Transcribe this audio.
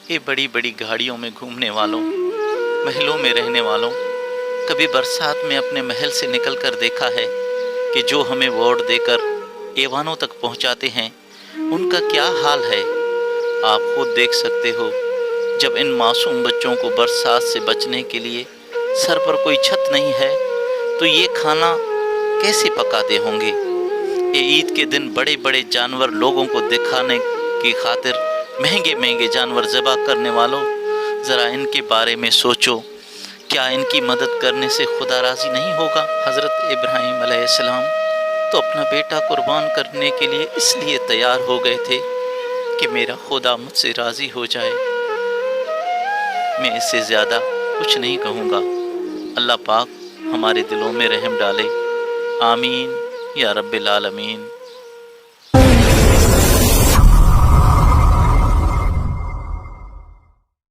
اے بڑی بڑی گاڑیوں میں گھومنے والوں، محلوں میں رہنے والوں، کبھی برسات میں اپنے محل سے نکل کر دیکھا ہے کہ جو ہمیں ووٹ دے کر ایوانوں تک پہنچاتے ہیں ان کا کیا حال ہے؟ آپ خود دیکھ سکتے ہو، جب ان معصوم بچوں کو برسات سے بچنے کے لیے سر پر کوئی چھت نہیں ہے تو یہ کھانا کیسے پکاتے ہوں گے؟ یہ عید کے دن بڑے بڑے جانور لوگوں کو دکھانے کی خاطر مہنگے مہنگے جانور ذبح کرنے والوں، ذرا ان کے بارے میں سوچو، کیا ان کی مدد کرنے سے خدا راضی نہیں ہوگا؟ حضرت ابراہیم علیہ السلام تو اپنا بیٹا قربان کرنے کے لیے اس لیے تیار ہو گئے تھے کہ میرا خدا مجھ سے راضی ہو جائے۔ میں اس سے زیادہ کچھ نہیں کہوں گا۔ اللہ پاک ہمارے دلوں میں رحم ڈالے، آمین یا رب العالمین۔